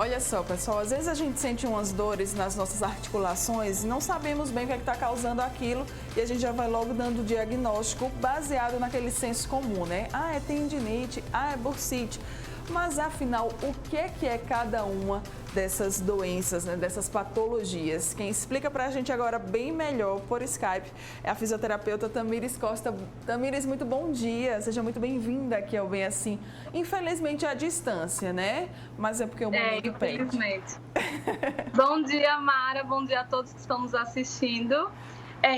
Olha só, pessoal, às vezes a gente sente umas dores nas nossas articulações e não sabemos bem o que está causando aquilo e a gente já vai logo dando o diagnóstico baseado naquele senso comum, né? Ah, é tendinite, é bursite. Mas afinal, o que é cada uma dessas doenças, né, dessas patologias? Quem explica pra gente agora bem melhor por Skype é a fisioterapeuta Tamires Costa. Tamires, muito bom dia, seja muito bem-vinda aqui ao Bem Assim. Infelizmente à distância, né? Mas é porque o momento pede. Infelizmente. Bom dia, Mara, bom dia a todos que estão nos assistindo.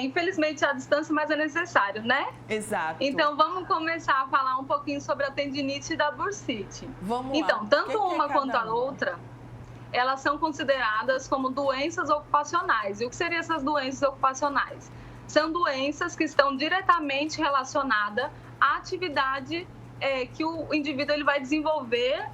Infelizmente à distância, mas é necessário, né? Exato. Então, vamos começar a falar um pouquinho sobre a tendinite e da bursite. Vamos então, lá. Tanto uma quanto a outra, elas são consideradas como doenças ocupacionais. E o que seriam essas doenças ocupacionais? São doenças que estão diretamente relacionadas à atividade que o indivíduo ele vai desenvolver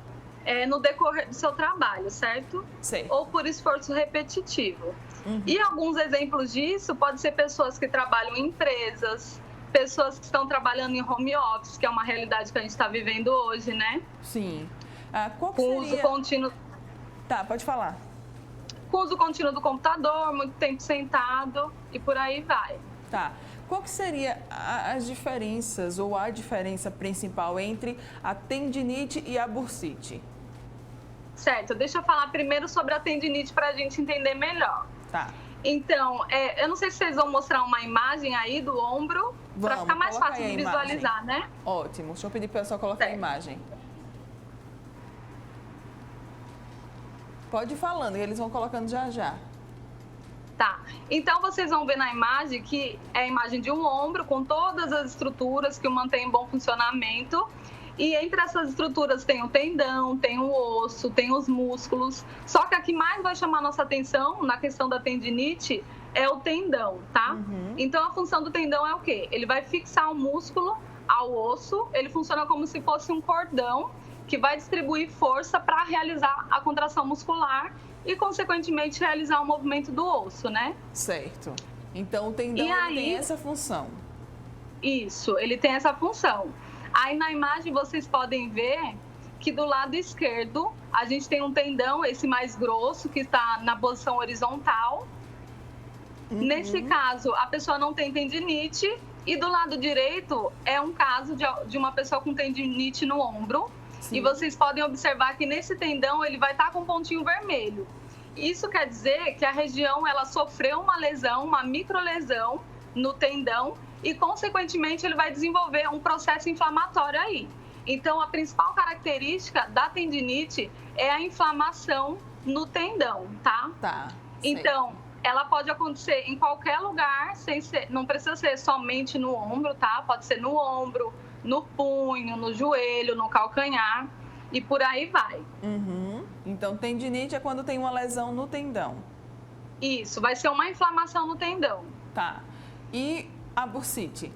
no decorrer do seu trabalho, certo? Sim. Ou por esforço repetitivo. Uhum. E alguns exemplos disso podem ser pessoas que trabalham em empresas, pessoas que estão trabalhando em home office, que é uma realidade que a gente está vivendo hoje, né? Sim. Qual que Com seria... uso contínuo... Tá, pode falar. Com uso contínuo do computador, muito tempo sentado e por aí vai. Tá. Qual que seria as diferenças ou a diferença principal entre a tendinite e a bursite? Certo, deixa eu falar primeiro sobre a tendinite para a gente entender melhor. Tá. Então, eu não sei se vocês vão mostrar uma imagem aí do ombro, para ficar mais fácil de visualizar, né? Ótimo, deixa eu pedir para o pessoal colocar a imagem. Pode ir falando, e eles vão colocando já já. Tá, então vocês vão ver na imagem que é a imagem de um ombro com todas as estruturas que o mantêm em bom funcionamento. E entre essas estruturas tem o tendão, tem o osso, tem os músculos. Só que a que mais vai chamar a nossa atenção na questão da tendinite é o tendão, tá? Uhum. Então a função do tendão é o quê? Ele vai fixar o músculo ao osso, ele funciona como se fosse um cordão que vai distribuir força para realizar a contração muscular e, consequentemente, realizar o movimento do osso, né? Certo. Então, o tendão tem essa função. Isso, ele tem essa função. Aí, na imagem, vocês podem ver que do lado esquerdo, a gente tem um tendão, esse mais grosso, que está na posição horizontal. Uhum. Nesse caso, a pessoa não tem tendinite. E do lado direito, é um caso de uma pessoa com tendinite no ombro. Sim. E vocês podem observar que nesse tendão ele vai estar com um pontinho vermelho. Isso quer dizer que a região ela sofreu uma lesão, uma microlesão no tendão e, consequentemente, ele vai desenvolver um processo inflamatório aí. Então, a principal característica da tendinite é a inflamação no tendão, tá? Tá. Então, ela pode acontecer em qualquer lugar, não precisa ser somente no ombro, tá? Pode ser no ombro, no punho, no joelho, no calcanhar e por aí vai. Uhum. Então, tendinite é quando tem uma lesão no tendão. Isso, vai ser uma inflamação no tendão. Tá. E a bursite?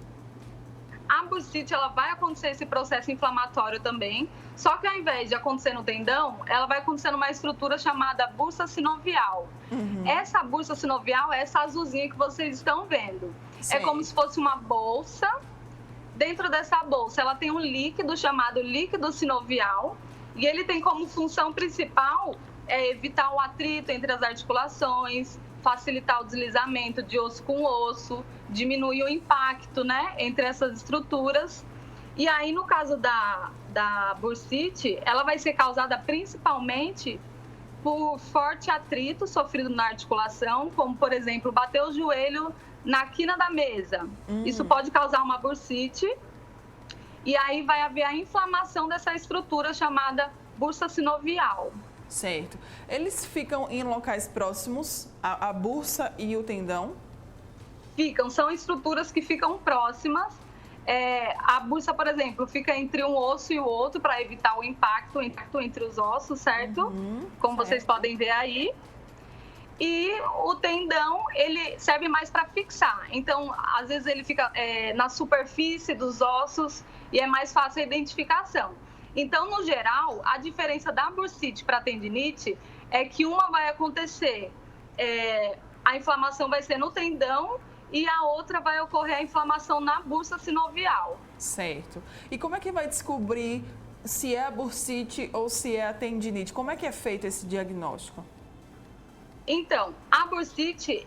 A bursite, ela vai acontecer esse processo inflamatório também, só que ao invés de acontecer no tendão, ela vai acontecer numa estrutura chamada bursa sinovial. Uhum. Essa bursa sinovial é essa azulzinha que vocês estão vendo. Sim. É como se fosse uma bolsa. Dentro dessa bolsa, ela tem um líquido chamado líquido sinovial e ele tem como função principal evitar o atrito entre as articulações, facilitar o deslizamento de osso com osso, diminuir o impacto, né, entre essas estruturas. E aí, no caso da bursite, ela vai ser causada principalmente por forte atrito sofrido na articulação, como, por exemplo, bater o joelho na quina da mesa. Isso pode causar uma bursite. E aí vai haver a inflamação dessa estrutura chamada bursa sinovial. Certo. Eles ficam em locais próximos, a bursa e o tendão? Ficam, são estruturas que ficam próximas. A bursa, por exemplo, fica entre um osso e o outro para evitar o impacto entre os ossos, certo? Como certo. Vocês podem ver aí. E o tendão, ele serve mais para fixar. Então, às vezes ele fica na superfície dos ossos e é mais fácil a identificação. Então, no geral, a diferença da bursite para a tendinite é que uma vai acontecer, a inflamação vai ser no tendão e a outra vai ocorrer a inflamação na bursa sinovial. Certo. E como é que vai descobrir se é a bursite ou se é a tendinite? Como é que é feito esse diagnóstico? Então, a bursite,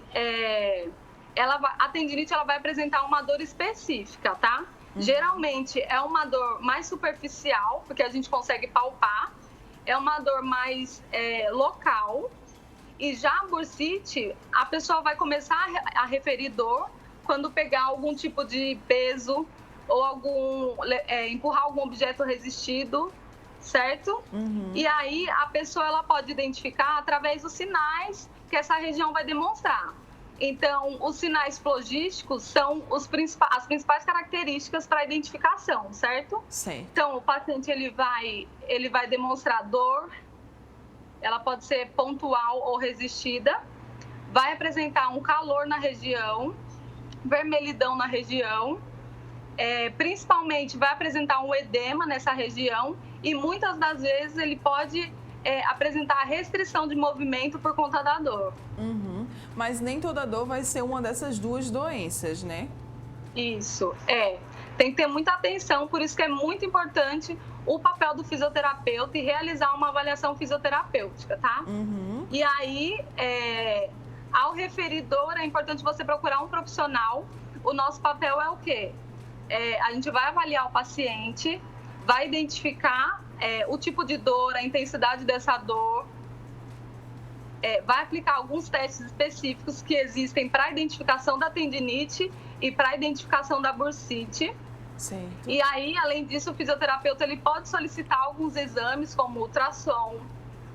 a tendinite ela vai apresentar uma dor específica, tá? Geralmente é uma dor mais superficial, porque a gente consegue palpar, é uma dor mais local. E já a bursite, a pessoa vai começar a referir dor quando pegar algum tipo de peso ou empurrar algum objeto resistido, certo? E aí a pessoa ela pode identificar através dos sinais que essa região vai demonstrar. Então, os sinais flogísticos são as principais características para a identificação, certo? Sim. Então, o paciente ele vai demonstrar dor, ela pode ser pontual ou resistida, vai apresentar um calor na região, vermelhidão na região, principalmente vai apresentar um edema nessa região e muitas das vezes ele pode apresentar restrição de movimento por conta da dor. Mas nem toda dor vai ser uma dessas duas doenças, né? Isso, tem que ter muita atenção, por isso que é muito importante o papel do fisioterapeuta e realizar uma avaliação fisioterapêutica, tá? E aí, ao referir dor, é importante você procurar um profissional. O nosso papel é o quê? A gente vai avaliar o paciente, vai identificar o tipo de dor, a intensidade dessa dor, vai aplicar alguns testes específicos que existem para a identificação da tendinite e para a identificação da bursite. Certo. E aí, além disso, o fisioterapeuta ele pode solicitar alguns exames, como ultrassom,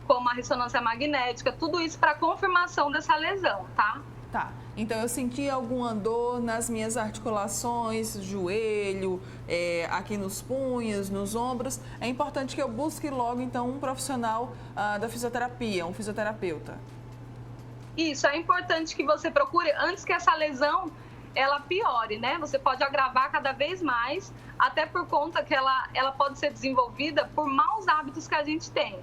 como a ressonância magnética, tudo isso para confirmação dessa lesão, tá? Tá. Então, eu senti alguma dor nas minhas articulações, joelho, aqui nos punhos, nos ombros. É importante que eu busque logo, então, um profissional da fisioterapia, um fisioterapeuta. Isso, é importante que você procure antes que essa lesão ela piore, né? Você pode agravar cada vez mais, até por conta que ela pode ser desenvolvida por maus hábitos que a gente tem.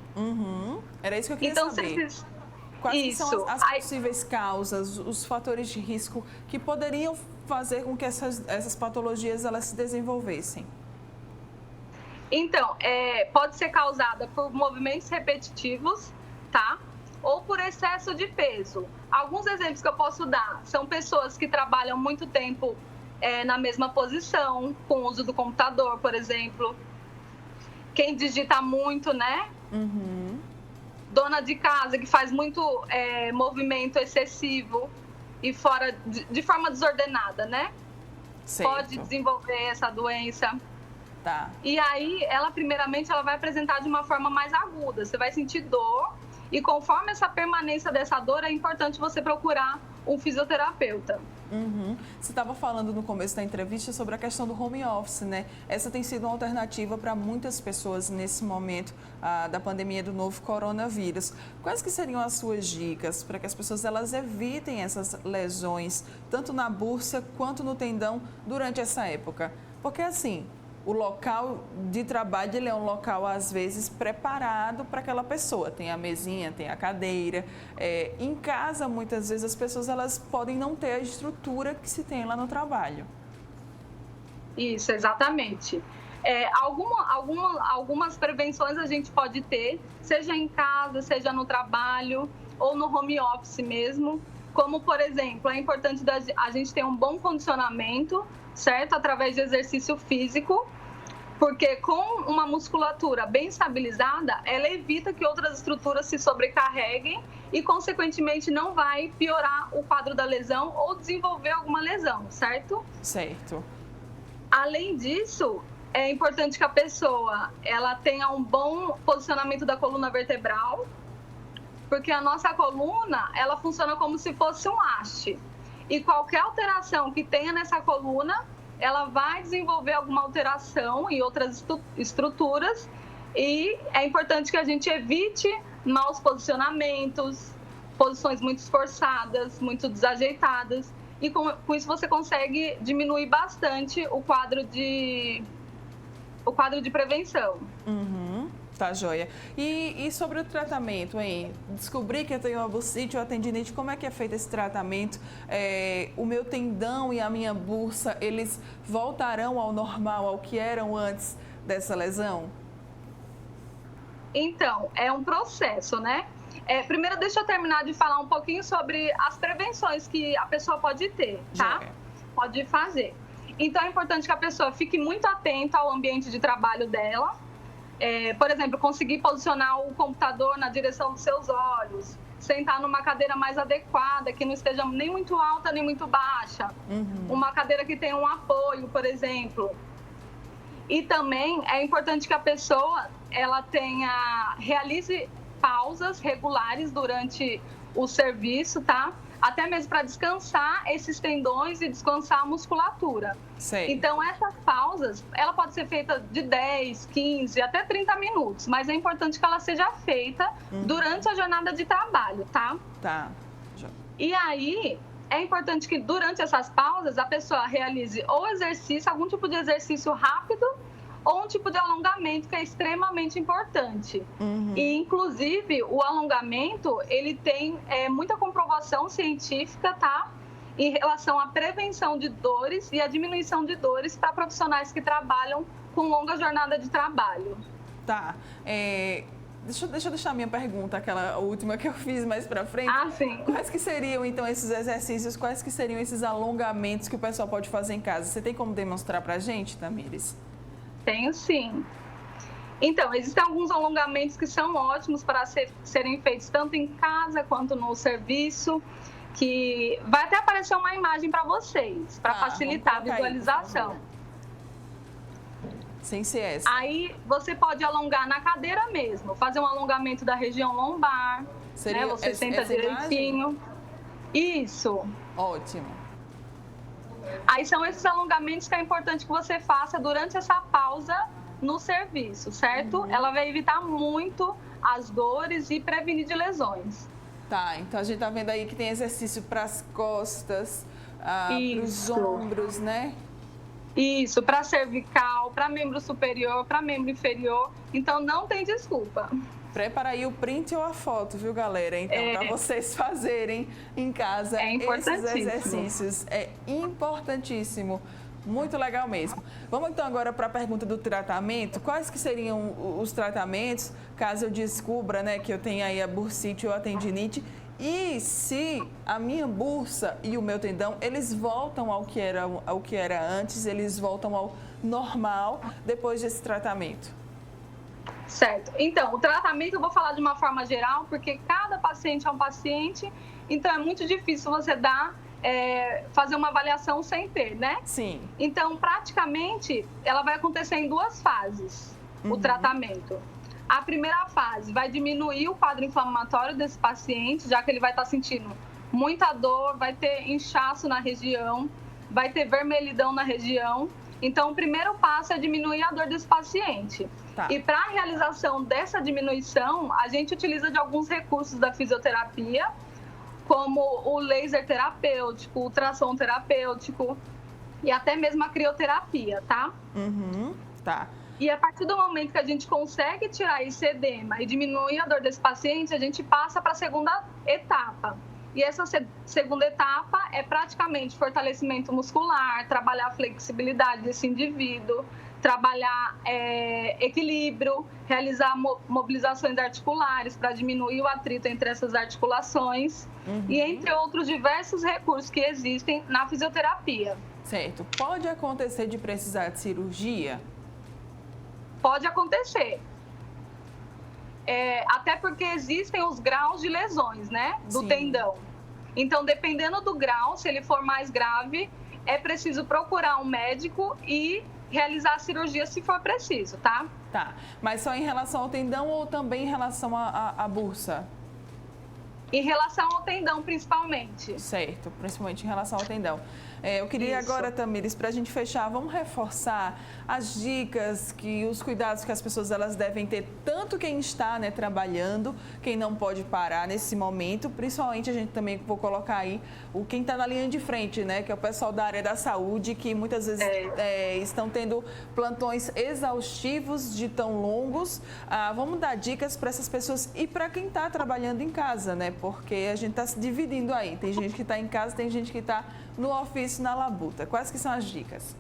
Era isso que eu queria saber. Quais são as possíveis causas, os fatores de risco que poderiam fazer com que essas patologias elas se desenvolvessem? Então, pode ser causada por movimentos repetitivos, tá? Ou por excesso de peso. Alguns exemplos que eu posso dar são pessoas que trabalham muito tempo na mesma posição, com o uso do computador, por exemplo. Quem digita muito, né? Dona de casa que faz muito movimento excessivo e de forma desordenada, né? Certo. Pode desenvolver essa doença. Tá. E aí, primeiramente, ela vai apresentar de uma forma mais aguda. Você vai sentir dor e conforme essa permanência dessa dor, é importante você procurar um fisioterapeuta. Você estava falando no começo da entrevista sobre a questão do home office, né? Essa tem sido uma alternativa para muitas pessoas nesse momento da pandemia do novo coronavírus. Quais que seriam as suas dicas para que as pessoas elas evitem essas lesões, tanto na bursa quanto no tendão, durante essa época? Porque assim, o local de trabalho ele é um local, às vezes, preparado para aquela pessoa. Tem a mesinha, tem a cadeira. Em casa, muitas vezes, as pessoas elas podem não ter a estrutura que se tem lá no trabalho. Isso, exatamente. Algumas prevenções a gente pode ter, seja em casa, seja no trabalho ou no home office mesmo. Como, por exemplo, é importante a gente ter um bom condicionamento, certo? Através de exercício físico, porque com uma musculatura bem estabilizada, ela evita que outras estruturas se sobrecarreguem e, consequentemente, não vai piorar o quadro da lesão ou desenvolver alguma lesão, certo? Certo. Além disso, é importante que a pessoa ela tenha um bom posicionamento da coluna vertebral, porque a nossa coluna ela funciona como se fosse um haste. E qualquer alteração que tenha nessa coluna, ela vai desenvolver alguma alteração em outras estruturas e é importante que a gente evite maus posicionamentos, posições muito esforçadas, muito desajeitadas e com isso você consegue diminuir bastante o quadro de prevenção. Tá, joia. E sobre o tratamento, hein? Descobri que eu tenho uma bursite ou a tendinite, como é que é feito esse tratamento? O meu tendão e a minha bursa, eles voltarão ao normal, ao que eram antes dessa lesão? Então, é um processo, né? Primeiro, deixa eu terminar de falar um pouquinho sobre as prevenções que a pessoa pode ter, tá? Pode fazer. Então, é importante que a pessoa fique muito atenta ao ambiente de trabalho dela. Por exemplo, conseguir posicionar o computador na direção dos seus olhos, sentar numa cadeira mais adequada, que não esteja nem muito alta nem muito baixa. Uma cadeira que tenha um apoio, por exemplo. E também é importante que a pessoa realize pausas regulares durante o serviço, tá? Até mesmo para descansar esses tendões e descansar a musculatura. Sei. Então, essas pausas, ela pode ser feita de 10, 15, até 30 minutos, mas é importante que ela seja feita durante a jornada de trabalho, tá? Tá. E aí, é importante que durante essas pausas a pessoa realize ou exercício, algum tipo de exercício rápido, ou um tipo de alongamento que é extremamente importante. E, inclusive, o alongamento, ele tem muita comprovação científica, tá? Em relação à prevenção de dores e à diminuição de dores para profissionais que trabalham com longa jornada de trabalho. Tá. Deixa eu deixar a minha pergunta, aquela última que eu fiz mais para frente. Sim. Quais que seriam, então, esses exercícios, quais que seriam esses alongamentos que o pessoal pode fazer em casa? Você tem como demonstrar para a gente, Tamires? Tenho sim. Então, existem alguns alongamentos que são ótimos para serem feitos tanto em casa quanto no serviço, que vai até aparecer uma imagem para vocês, para facilitar a visualização. Sem ser essa. Aí você pode alongar na cadeira mesmo, fazer um alongamento da região lombar, Seria né? Você senta direitinho. Isso. Ótimo. Aí são esses alongamentos que é importante que você faça durante essa pausa no serviço, certo? Ela vai evitar muito as dores e prevenir de lesões. Tá, então a gente tá vendo aí que tem exercício para as costas, para os ombros, né? Isso, para cervical, para membro superior, para membro inferior. Então não tem desculpa. Prepara aí o print ou a foto, viu, galera? Então, para vocês fazerem em casa esses exercícios. É importantíssimo. Muito legal mesmo. Vamos então agora para a pergunta do tratamento. Quais que seriam os tratamentos, caso eu descubra, né, que eu tenho aí a bursite ou a tendinite? E se a minha bursa e o meu tendão, eles voltam ao que era antes, eles voltam ao normal depois desse tratamento? Certo. Então, o tratamento eu vou falar de uma forma geral, porque cada paciente é um paciente, então é muito difícil você fazer uma avaliação sem ter, né? Sim. Então, praticamente, ela vai acontecer em duas fases, o tratamento. A primeira fase vai diminuir o quadro inflamatório desse paciente, já que ele vai estar sentindo muita dor, vai ter inchaço na região, vai ter vermelhidão na região. Então, o primeiro passo é diminuir a dor desse paciente. Tá. E para a realização dessa diminuição, a gente utiliza de alguns recursos da fisioterapia, como o laser terapêutico, o ultrassom terapêutico e até mesmo a crioterapia, tá? Tá. E a partir do momento que a gente consegue tirar esse edema e diminuir a dor desse paciente, a gente passa para a segunda etapa. E essa segunda etapa é praticamente fortalecimento muscular, trabalhar a flexibilidade desse indivíduo, trabalhar equilíbrio, realizar mobilizações articulares para diminuir o atrito entre essas articulações e entre outros diversos recursos que existem na fisioterapia. Certo. Pode acontecer de precisar de cirurgia? Pode acontecer. Até porque existem os graus de lesões, né, do tendão. Então, dependendo do grau, se ele for mais grave, é preciso procurar um médico e realizar a cirurgia se for preciso, tá? Tá, mas só em relação ao tendão ou também em relação à bursa? Em relação ao tendão, principalmente. Certo, principalmente em relação ao tendão. Eu queria agora, Tamires, para a gente fechar, vamos reforçar as dicas, os cuidados que as pessoas elas devem ter, tanto quem está, né, trabalhando, quem não pode parar nesse momento, principalmente a gente também vou colocar aí quem está na linha de frente, né, que é o pessoal da área da saúde, que muitas vezes estão tendo plantões exaustivos de tão longos. Vamos dar dicas para essas pessoas e para quem está trabalhando em casa, né, porque a gente está se dividindo aí. Tem gente que está em casa, tem gente que está no ofício, na labuta. Quais que são as dicas?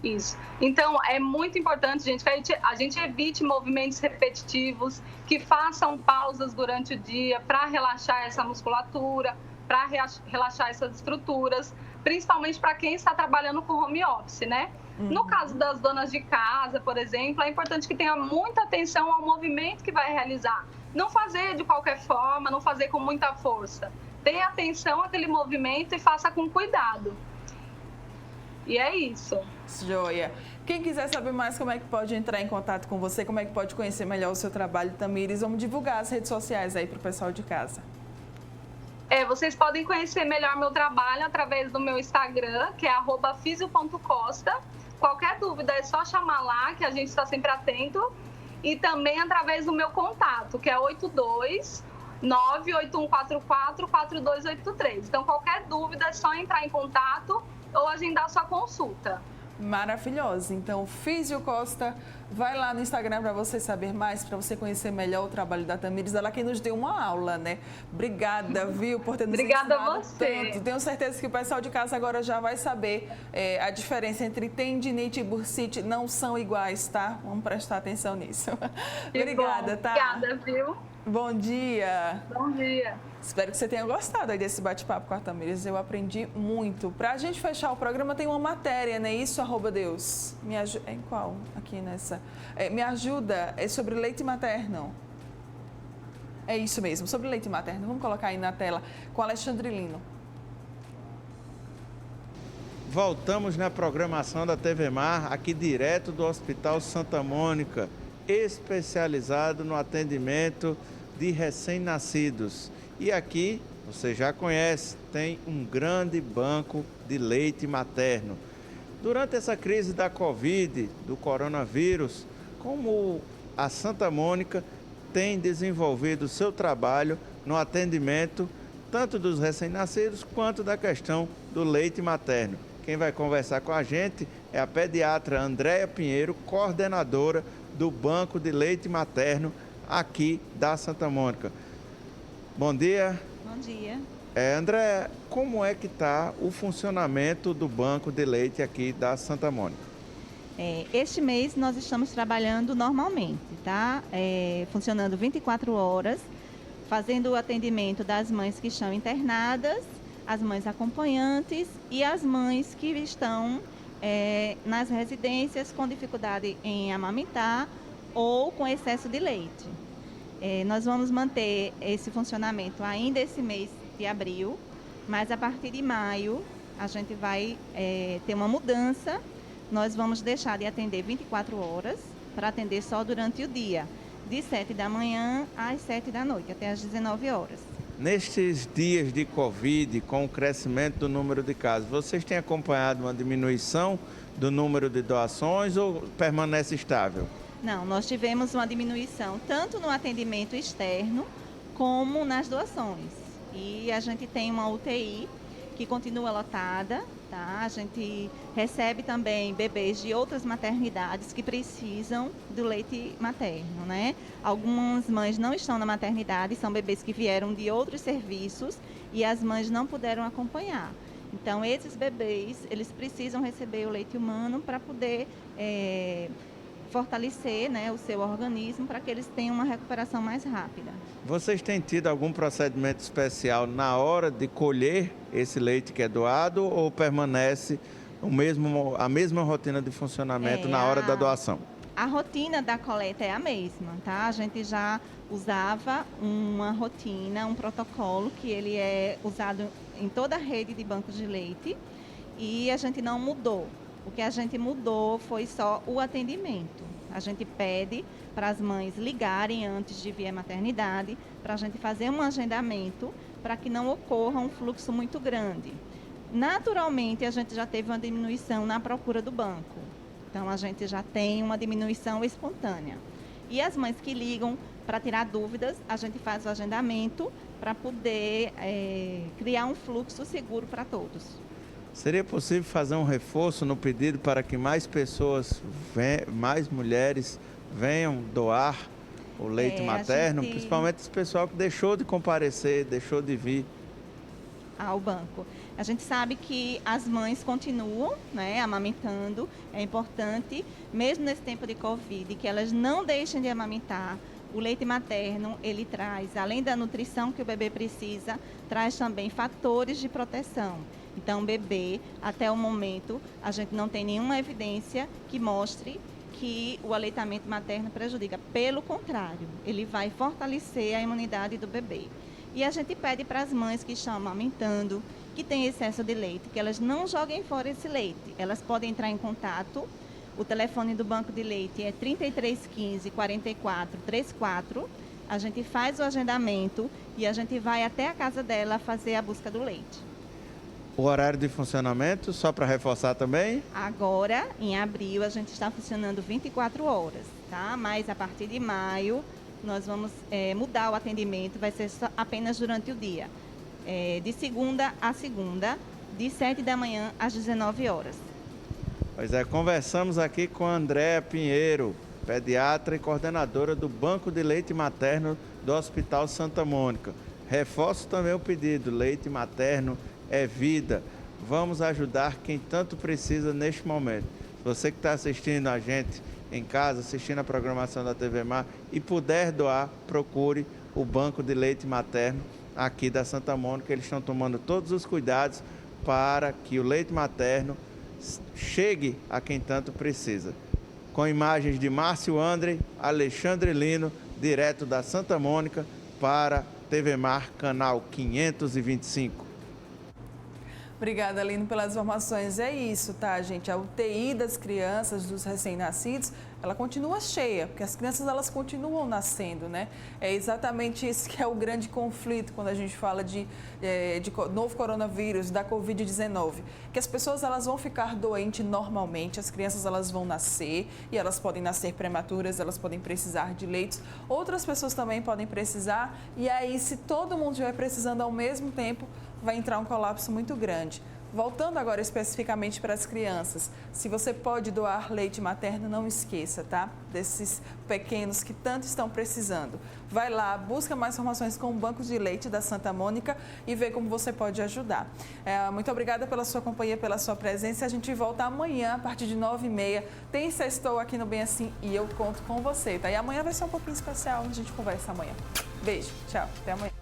Isso. Então, é muito importante, gente, que a gente evite movimentos repetitivos, que façam pausas durante o dia para relaxar essa musculatura, para relaxar essas estruturas, principalmente para quem está trabalhando com home office, né? No caso das donas de casa, por exemplo, é importante que tenha muita atenção ao movimento que vai realizar. Não fazer de qualquer forma, não fazer com muita força. Tenha atenção àquele movimento e faça com cuidado. E é isso. Joia. Quem quiser saber mais como é que pode entrar em contato com você, como é que pode conhecer melhor o seu trabalho, Tamires, vamos divulgar as redes sociais aí para o pessoal de casa. Vocês podem conhecer melhor meu trabalho através do meu Instagram, que é @fisio.costa. Qualquer dúvida é só chamar lá, que a gente está sempre atento. E também através do meu contato, que é 82-98144-4283. Então, qualquer dúvida é só entrar em contato ou agendar sua consulta. Maravilhosa. Então, Físio Costa, vai lá no Instagram para você saber mais, para você conhecer melhor o trabalho da Tamires. Ela que nos deu uma aula, né? Obrigada, viu, por ter nos Obrigada ensinado a você. tanto. Tenho certeza que o pessoal de casa agora já vai saber a diferença entre tendinite e bursite. Não são iguais, tá? Vamos prestar atenção nisso. Obrigada, tá? Obrigada, viu? Bom dia. Bom dia. Espero que você tenha gostado aí desse bate-papo com a Tamires. Eu aprendi muito. Para a gente fechar o programa, tem uma matéria, né? Isso, @Deus. Me ajuda. Em qual? Aqui nessa. Me ajuda. É sobre leite materno. É isso mesmo, sobre leite materno. Vamos colocar aí na tela com Alexandre Lino. Voltamos na programação da TV Mar, aqui direto do Hospital Santa Mônica, especializado no atendimento de recém-nascidos. E aqui, você já conhece, tem um grande banco de leite materno. Durante essa crise da Covid, do coronavírus, como a Santa Mônica tem desenvolvido seu trabalho no atendimento tanto dos recém-nascidos quanto da questão do leite materno. Quem vai conversar com a gente é a pediatra Andréia Pinheiro, coordenadora do Banco de Leite Materno aqui da Santa Mônica. Bom dia. Bom dia. André, como é que está o funcionamento do banco de leite aqui da Santa Mônica? Este mês nós estamos trabalhando normalmente, tá? Funcionando 24 horas, fazendo o atendimento das mães que estão internadas, as mães acompanhantes e as mães que estão nas residências com dificuldade em amamentar ou com excesso de leite. Nós vamos manter esse funcionamento ainda esse mês de abril, mas a partir de maio a gente vai ter uma mudança. Nós vamos deixar de atender 24 horas para atender só durante o dia, de 7 da manhã às 7 da noite, até às 19 horas. Nestes dias de Covid, com o crescimento do número de casos, vocês têm acompanhado uma diminuição do número de doações ou permanece estável? Não, nós tivemos uma diminuição tanto no atendimento externo como nas doações. E a gente tem uma UTI que continua lotada, tá? A gente recebe também bebês de outras maternidades que precisam do leite materno, né? Algumas mães não estão na maternidade, são bebês que vieram de outros serviços e as mães não puderam acompanhar. Então, esses bebês, eles precisam receber o leite humano para poder fortalecer, né, o seu organismo para que eles tenham uma recuperação mais rápida. Vocês têm tido algum procedimento especial na hora de colher esse leite que é doado ou permanece a mesma rotina de funcionamento na hora da doação? A rotina da coleta é a mesma, tá? A gente já usava uma rotina, um protocolo que ele é usado em toda a rede de bancos de leite e a gente não mudou. O que a gente mudou foi só o atendimento. A gente pede para as mães ligarem antes de vir à maternidade, para a gente fazer um agendamento, para que não ocorra um fluxo muito grande. Naturalmente, a gente já teve uma diminuição na procura do banco. Então, a gente já tem uma diminuição espontânea. E as mães que ligam para tirar dúvidas, a gente faz o agendamento para poder criar um fluxo seguro para todos. Seria possível fazer um reforço no pedido para que mais pessoas, mais mulheres venham doar o leite materno, principalmente esse pessoal que deixou de comparecer, deixou de vir? ao banco. A gente sabe que as mães continuam, né, amamentando. É importante, mesmo nesse tempo de Covid, que elas não deixem de amamentar. O leite materno, ele traz, além da nutrição que o bebê precisa, traz também fatores de proteção. Então, o bebê, até o momento, a gente não tem nenhuma evidência que mostre que o aleitamento materno prejudica. Pelo contrário, ele vai fortalecer a imunidade do bebê. E a gente pede para as mães que estão amamentando, que têm excesso de leite, que elas não joguem fora esse leite. Elas podem entrar em contato. O telefone do Banco de Leite é 3315 4434. A gente faz o agendamento e a gente vai até a casa dela fazer a busca do leite. O horário de funcionamento, só para reforçar também? Agora, em abril, a gente está funcionando 24 horas, tá? Mas a partir de maio, nós vamos mudar o atendimento, vai ser apenas durante o dia. De segunda a segunda, de 7 da manhã às 19 horas. Pois é, conversamos aqui com a Andréa Pinheiro, pediatra e coordenadora do Banco de Leite Materno do Hospital Santa Mônica. Reforço também o pedido, leite materno é vida. Vamos ajudar quem tanto precisa neste momento. Você que está assistindo a gente em casa, assistindo a programação da TV Mar e puder doar, procure o Banco de Leite Materno aqui da Santa Mônica. Eles estão tomando todos os cuidados para que o leite materno chegue a quem tanto precisa. Com imagens de Márcio André, Alexandre Lino, direto da Santa Mônica para TV Mar, canal 525. Obrigada, Lino, pelas informações. É isso, tá, gente? A UTI das crianças, dos recém-nascidos, ela continua cheia, porque as crianças, elas continuam nascendo, né? É exatamente isso que é o grande conflito quando a gente fala de novo coronavírus, da Covid-19. Que as pessoas, elas vão ficar doentes normalmente, as crianças, elas vão nascer, e elas podem nascer prematuras, elas podem precisar de leitos. Outras pessoas também podem precisar, e aí, se todo mundo estiver precisando ao mesmo tempo, vai entrar um colapso muito grande. Voltando agora especificamente para as crianças, se você pode doar leite materno, não esqueça, tá? Desses pequenos que tanto estão precisando. Vai lá, busca mais informações com o Banco de Leite da Santa Mônica e vê como você pode ajudar. Muito obrigada pela sua companhia, pela sua presença. A gente volta amanhã, a partir de 9h30. Tem Sextou aqui no Bem Assim e eu conto com você, tá? E amanhã vai ser um pouquinho especial, a gente conversa amanhã. Beijo, tchau, até amanhã.